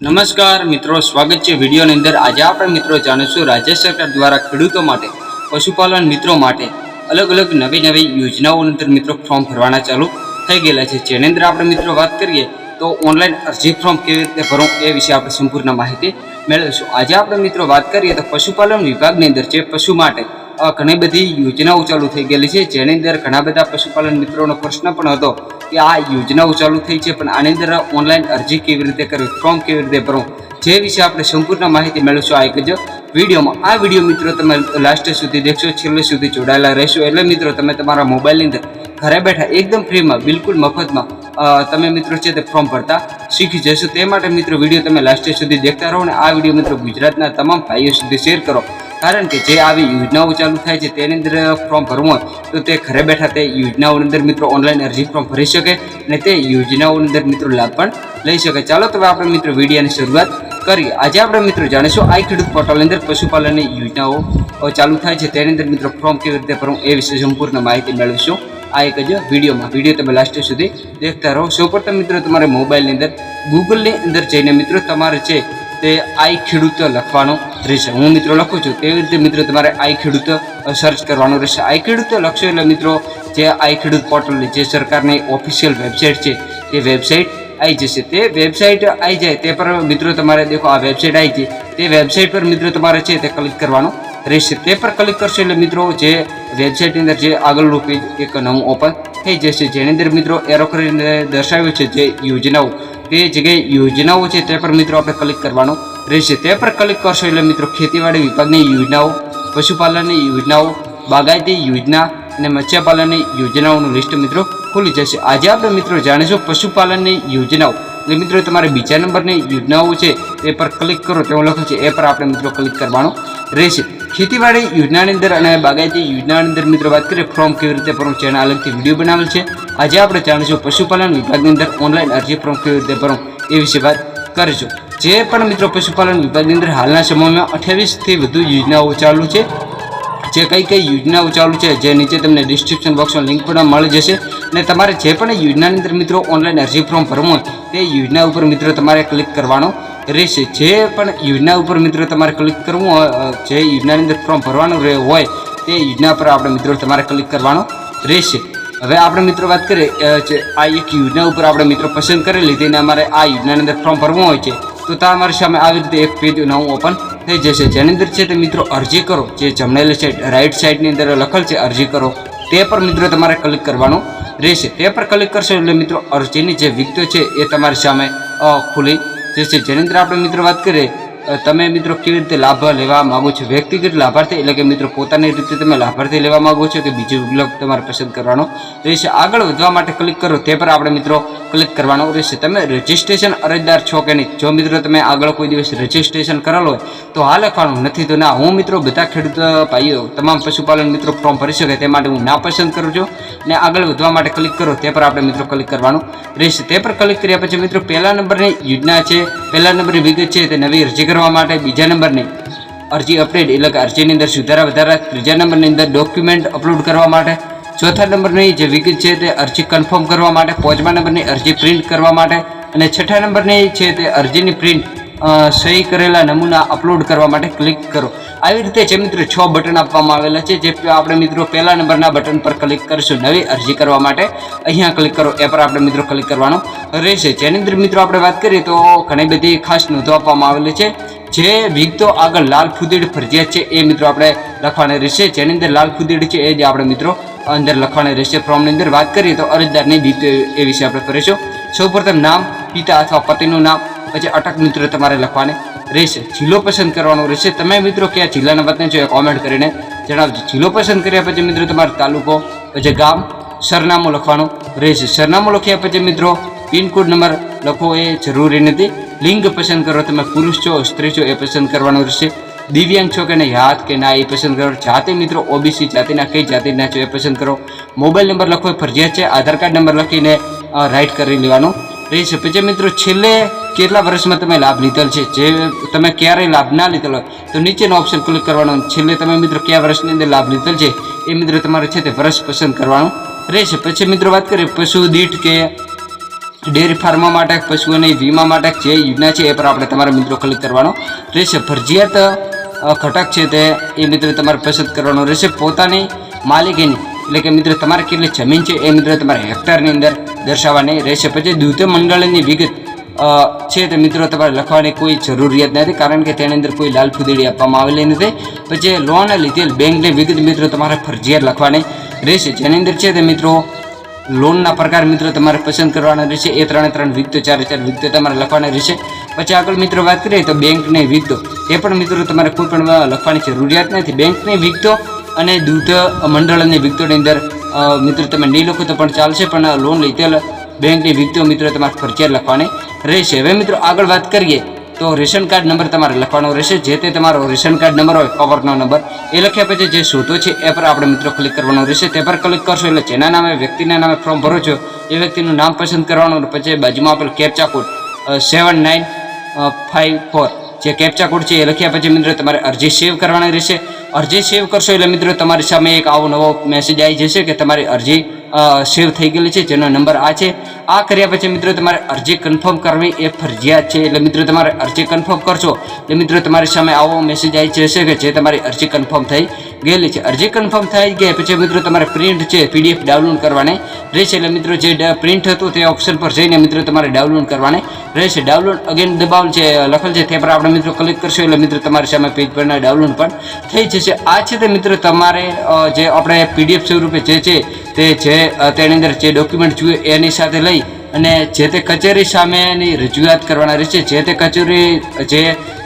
નમસ્કાર મિત્રો, સ્વાગત છે વિડીયોની અંદર। આજે આપણે મિત્રો જાણીશું રાજ્ય સરકાર દ્વારા ખેડૂતો માટે, પશુપાલન મિત્રો માટે અલગ અલગ નવી યોજનાઓ અંદર મિત્રો ફોર્મ ભરવાના ચાલુ થઈ ગયેલા છે। જેની અંદર આપણે મિત્રો વાત કરીએ તો ઓનલાઈન અરજી ફોર્મ કેવી રીતે ભરવું એ વિશે આપણે સંપૂર્ણ માહિતી મેળવીશું। આજે આપણે મિત્રો વાત કરીએ તો પશુપાલન વિભાગની અંદર જે પશુ માટે ઘણી બધી યોજનાઓ ચાલુ થઈ ગયેલી છે, જેની અંદર ઘણા બધા પશુપાલન મિત્રોનો પ્રશ્ન પણ હતો કે આ યોજનાઓ ચાલુ થઈ છે પણ આની અંદર ઓનલાઈન અરજી કેવી રીતે કરવી, ફોર્મ કેવી રીતે ભરવું, જે વિશે આપણે સંપૂર્ણ માહિતી મેળવીશું આ એક જ વિડીયોમાં। આ વિડીયો મિત્રો તમે લાસ્ટ સુધી દેખશો, છેલ્લે સુધી જોડાયેલા રહેશો, એટલે મિત્રો તમે તમારા મોબાઈલની અંદર ઘરે બેઠા એકદમ ફ્રીમાં, બિલકુલ મફતમાં તમે મિત્રો છે તે ફોર્મ ભરતા શીખી જશો। તે માટે મિત્રો વિડીયો તમે લાસ્ટ સુધી દેખતા રહો અને આ વિડીયો મિત્રો ગુજરાતના તમામ ભાઈઓ સુધી શેર કરો, કારણ કે જે આવી યોજનાઓ ચાલુ થાય છે તેની અંદર ફોર્મ ભરવું હોય તો તે ઘરે બેઠા તે યોજનાઓની અંદર મિત્રો ઓનલાઈન અરજી ફોર્મ ભરી શકે અને તે યોજનાઓની અંદર મિત્રો લાભ પણ લઈ શકે। ચાલો તો આપણે મિત્રો વિડીયોની શરૂઆત કરીએ। આજે આપણે મિત્રો જાણીશું આ ખેડૂત પોર્ટલની અંદર પશુપાલનની યોજનાઓ ચાલુ થાય છે તેની અંદર મિત્રો ફોર્મ કેવી રીતે ભરવું એ વિશે સંપૂર્ણ માહિતી મેળવીશું આ એક જ વિડીયોમાં। વિડીયો તમે લાસ્ટ સુધી દેખતા રહો। સૌપ્રથમ મિત્રો તમારે મોબાઈલની અંદર ગૂગલની અંદર જઈને મિત્રો તમારે છે તે આઈ ખેડૂત લખવાનું રહેશે। હું મિત્રો લખું છું તેવી રીતે મિત્રો તમારે આઈ ખેડૂત સર્ચ કરવાનું રહેશે। આઈ ખેડૂત લખશો એટલે મિત્રો જે આઈ ખેડૂત પોર્ટલની જે સરકારની ઓફિશિયલ વેબસાઇટ છે તે વેબસાઇટ આવી જશે। તે વેબસાઇટ આવી જાય તે પર મિત્રો તમારે દેખો આ વેબસાઇટ આવી છે, તે વેબસાઇટ પર મિત્રો તમારે છે તે ક્લિક કરવાનું રહેશે। તે પર ક્લિક કરશો એટલે મિત્રો જે વેબસાઇટની અંદર જે આગળનું પેજ એક નવું ઓપન થઈ જશે, જેની અંદર મિત્રો એરો કરીને દર્શાવ્યું છે જે યોજનાઓ, તે જગ્યાએ યોજનાઓ છે તે પર મિત્રો આપણે ક્લિક કરવાનું રહેશે। તે પર ક્લિક કરશો એટલે મિત્રો ખેતીવાડી વિભાગની યોજનાઓ, પશુપાલનની યોજનાઓ, બાગાયતી યોજના અને મત્સ્યપાલનની યોજનાઓનું લિસ્ટ મિત્રો ખુલી જશે। આજે આપણે મિત્રો જાણીશું પશુપાલનની યોજનાઓ, એટલે મિત્રો તમારે બીજા નંબરની યોજનાઓ છે એ પર ક્લિક કરો તેવું લખ્યું છે એ પર આપણે મિત્રો ક્લિક કરવાનું રહેશે। ખેતીવાડી યોજનાની અંદર અને બાગાયતી યોજનાની અંદર મિત્રો વાત કરીએ ફોર્મ કેવી રીતે ભરવું છે એના અલગથી વિડીયો બનાવેલ છે। આજે આપણે જાણીશું પશુપાલન વિભાગની અંદર ઓનલાઈન અરજી ફોર્મ કેવી રીતે ભરવું એ વિશે વાત કરીશું। જે પણ મિત્રો પશુપાલન વિભાગની અંદર હાલના સમયમાં 28થી વધુ યોજનાઓ ચાલુ છે। જે કઈ યોજનાઓ ચાલુ છે જે નીચે તમને ડિસ્ક્રિપ્શન બોક્સમાં લિંક પણ મળી જશે અને તમારે જે પણ યોજનાની અંદર મિત્રો ઓનલાઈન અરજી ફોર્મ ભરવું હોય તે યોજના ઉપર મિત્રો તમારે ક્લિક કરવાનું રહેશે। જે પણ યોજના ઉપર મિત્રો તમારે ક્લિક કરવું હોય, જે યોજનાની અંદર ફોર્મ ભરવાનું હોય તે યોજના પર આપણે મિત્રો તમારે ક્લિક કરવાનું રહેશે। હવે આપણે મિત્રો વાત કરીએ આ એક યોજના ઉપર આપણે મિત્રો પસંદ કરી લીધી અને અમારે આ યોજનાની અંદર ફોર્મ ભરવું હોય છે તો તમારી સામે આવી રીતે એક પેજ નવું ઓપન થઈ જશે, જેની અંદર છે તે મિત્રો અરજી કરો, જે જમણેલી સાઈડ રાઈટ સાઈડની અંદર લખેલ છે અરજી કરો તે પર મિત્રો તમારે ક્લિક કરવાનું રહેશે। તે પર ક્લિક કરશો એટલે મિત્રો અરજીની જે વિગતો છે એ તમારી સામે ખુલી જશે। જેની અંદર આપણે મિત્રો વાત કરીએ તમે મિત્રો કેવી રીતે લાભ લેવા માગો છો, વ્યક્તિગત લાભાર્થી એટલે કે મિત્રો પોતાની રીતે તમે લાભાર્થી લેવા માગો છો કે બીજો વિકલ્પ તમારે પસંદ કરવાનો રહેશે। આગળ વધવા માટે ક્લિક કરો તે પર આપણે મિત્રો ક્લિક કરવાનું રહેશે। તમે રજિસ્ટ્રેશન અરજદાર છો કે નહીં, જો મિત્રો તમે આગળ કોઈ દિવસ રજિસ્ટ્રેશન કરેલું હોય તો હા લખવાનું, નથી તો ના। હું મિત્રો બધા ખેડૂત ભાઈઓ તમામ પશુપાલન મિત્રો ફોર્મ ભરી શકે તે માટે હું ના પસંદ કરું છું અને આગળ વધવા માટે ક્લિક કરો તે પર આપણે મિત્રો ક્લિક કરવાનું રહેશે। તે પર ક્લિક કર્યા પછી મિત્રો પહેલા નંબરની યોજના છે, પહેલા નંબરની વિગત છે તે નવી અરજી કરવા માટે, બીજા નંબરની અરજી અપડેટ એટલે કે અરજીની અંદર સુધારા વધારા, ત્રીજા નંબરની અંદર ડોક્યુમેન્ટ અપલોડ કરવા માટે, ચોથા નંબરની જે વિગત છે તે અરજી કન્ફર્મ કરવા માટે, પાંચમા નંબરની અરજી પ્રિન્ટ કરવા માટે અને છઠ્ઠા નંબરની છે તે અરજીની પ્રિન્ટ સહી કરેલા નમૂના અપલોડ કરવા માટે ક્લિક કરો। આવી રીતે જે મિત્રો 6 બટન આપવામાં આવેલા છે, જે આપણે મિત્રો પહેલા નંબરના બટન પર ક્લિક કરીશું નવી અરજી કરવા માટે, અહીંયા ક્લિક કરો એ પર આપણે મિત્રો ક્લિક કરવાનું રહેશે। જેની અંદર મિત્રો આપણે વાત કરીએ તો ઘણી બધી ખાસ નોંધો આપવામાં આવેલી છે। જે વિગતો આગળ લાલ ફુદેડ ફરજિયાત છે એ મિત્રો આપણે લખવાની રહેશે। જેની અંદર લાલ ફુદેડ છે એ જ આપણે મિત્રો અંદર લખવાની રહેશે। ફોર્મની અંદર વાત કરીએ તો અરજદારની વિગતો એ વિશે આપણે કરીશું। સૌપ્રથમ નામ, પિતા અથવા પતિનું નામ, પછી અટક મિત્રો તમારે લખવાની રહેશે। જિલ્લો પસંદ કરવાનો રહેશે। તમે મિત્રો કયા જિલ્લાના વતની છો એ કોમેન્ટ કરીને જણાવજો। જિલ્લો પસંદ કર્યા પછી મિત્રો તમારો તાલુકો, પછી ગામ, સરનામું લખવાનું રહેશે। સરનામું લખ્યા પછી મિત્રો પિનકોડ નંબર લખવો એ જરૂરી નથી। લિંગ પસંદ કરો, તમે પુરુષ છો સ્ત્રી છો એ પસંદ કરવાનું રહેશે। દિવ્યાંગ છો કે નહીં, હાથ કે ના એ પસંદ કરો। જાતિ મિત્રો ઓબીસી જાતિના કઈ જાતિના છો એ પસંદ કરો। મોબાઈલ નંબર લખવો ફરજિયાત છે, આધાર કાર્ડ નંબર લખીને રાઇટ કરી લેવાનું રહેશે। પછી મિત્રો છેલ્લે કેટલા વર્ષમાં તમે લાભ લીધેલ છે, જે તમે ક્યારેય લાભ ના લીધેલ હોય તો નીચેનો ઓપ્શન ક્લિક કરવાનો, છેલ્લે તમે મિત્રો કયા વર્ષની અંદર લાભ લીધેલ છે એ મિત્રો તમારે છે તે વર્ષ પસંદ કરવાનું રહેશે। પછી મિત્રો વાત કરીએ પશુ દીઠ કે ડેરી ફાર્મ માટે પશુઓની વીમા માટે જે યોજના છે એ પર આપણે તમારા મિત્રો ક્લિક કરવાનો રહેશે. ફરજિયાત ઘટક છે તે એ મિત્રો તમારે પસંદ કરવાનો રહેશે. પોતાની માલિકીની એટલે કે મિત્રો તમારે કેટલી જમીન છે એ મિત્રો તમારે હેક્ટરની અંદર દર્શાવવાની રહેશે. પછી દૂધ મંડળની વિગત છે તે મિત્રો તમારે લખવાની કોઈ જરૂરિયાત નથી, કારણ કે તેની અંદર કોઈ લાલ ફુદડી આપવામાં આવેલી નથી. પછી લોન લીધેલ બેંકની વિગત મિત્રો તમારે ફરજિયાત લખવાની રહેશે, જેની અંદર છે તે મિત્રો લોનના પ્રકાર મિત્રો તમારે પસંદ કરવાના રહેશે. એ 3 વિગતો 4 વિગતો તમારે લખવાની રહેશે. પછી આગળ મિત્રો વાત કરીએ તો બેંકની વિગતો, એ પણ મિત્રો તમારે કોઈ પણ લખવાની જરૂરિયાત નથી. બેંકની વિગતો અને દૂધ મંડળની વિગતોની અંદર મિત્રો તમે નહીં લખો તો પણ ચાલશે, પણ લોન લીધેલ બેંકની વિગતો મિત્રો તમારે ફરજિયાત લખવાની રહેશે. હવે મિત્રો આગળ વાત કરીએ તો રેશન કાર્ડ નંબર તમારે લખવાનો રહેશે. જે તે તમારો રેશન કાર્ડ નંબર હોય, કવરનો નંબર, એ લખ્યા પછી જે શોધો છે એ પર આપણે મિત્રો ક્લિક કરવાનો રહેશે. તે પર ક્લિક કરશો એટલે જેના નામે વ્યક્તિના નામે ફોર્મ ભરો છો એ વ્યક્તિનું નામ પસંદ કરવાનું. પછી બાજુમાં આપેલ કેપ્ચા કોડ 7954 જે કેપ્ચા કોડ છે એ લખ્યા પછી મિત્રો તમારે અરજી સેવ કરવાની રહેશે. અરજી સેવ કરશો એટલે મિત્રો તમારી સામે એક આવો નવો મેસેજ આવી જશે કે તમારી અરજી સેવ થઈ ગયેલી છે, જેનો નંબર આ છે. આ કર્યા પછી મિત્રો તમારે અરજી કન્ફર્મ કરવી એ ફરજિયાત છે. એટલે મિત્રો તમારે અરજી કન્ફર્મ કરશો એટલે મિત્રો તમારી સામે આવો મેસેજ આવી જશે કે જે તમારી અરજી કન્ફર્મ થઈ ગયેલી છે. અરજી કન્ફર્મ થઈ ગયા પછી મિત્રો તમારે પ્રિન્ટ છે PDF ડાઉનલોડ કરવાની રહેશે. એટલે મિત્રો જે પ્રિન્ટ હતું તે ઓપ્શન પર જઈને મિત્રો તમારે ડાઉનલોડ કરવાની રહેશે. ડાઉનલોડ અગેન દબાવેલ છે લખેલ છે તે પર આપણે મિત્રો ક્લિક કરશો એટલે મિત્રો તમારી સામે પેજ પરના ડાઉનલોડ પણ થઈ જશે. આ છે તે મિત્રો તમારે જે આપણે PDF સ્વરૂપે જે છે તે જે તેની અંદર જે ડોક્યુમેન્ટ જોઈએ એની સાથે લઈ અને જે તે કચેરી સામેની રજૂઆત કરવાના રહેશે. જે તે કચેરી જે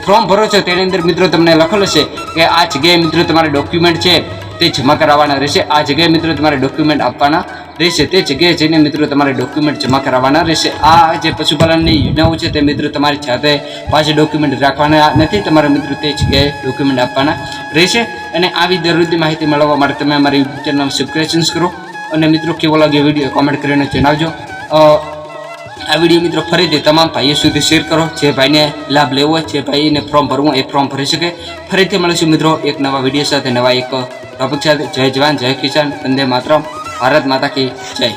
ફોર્મ ભરો છો તેની અંદર મિત્રો તમને લખેલ હશે કે આ જગ્યાએ મિત્રો તમારે ડોક્યુમેન્ટ છે તે જમા કરાવવાના રહેશે. આ જગ્યાએ મિત્રો તમારે ડોક્યુમેન્ટ આપવાના રહેશે. તે જગ્યાએ જઈને મિત્રો તમારે ડોક્યુમેન્ટ જમા કરાવવાના રહેશે. આ જે પશુપાલનની યોજનાઓ છે તે મિત્રો તમારી જાતે પાસે ડોક્યુમેન્ટ રાખવાના નથી, તમારા મિત્રો તે જગ્યાએ ડોક્યુમેન્ટ આપવાના રહેશે. અને આવી દરરોજની માહિતી મેળવવા માટે તમે અમારી યુટ્યુબ ચેનલ સબસ્ક્રિપ્શન કરો. અને મિત્રો કેવો લાગ્યો વિડીયો કોમેન્ટ કરીને જણાવજો. આ વિડીયો મિત્રો ફરીથી તમામ ભાઈઓ સુધી શેર કરો. જે ભાઈને લાભ લેવો હોય, જે ભાઈને ફોર્મ ભરવું એ ફોર્મ ભરી શકે. ફરીથી મળીશું મિત્રો એક નવા વિડીયો સાથે, નવા એક ટોપિક સાથે. જય જવાન, જય કિસાન, વંદે માતરમ, ભારત માતા કી જય.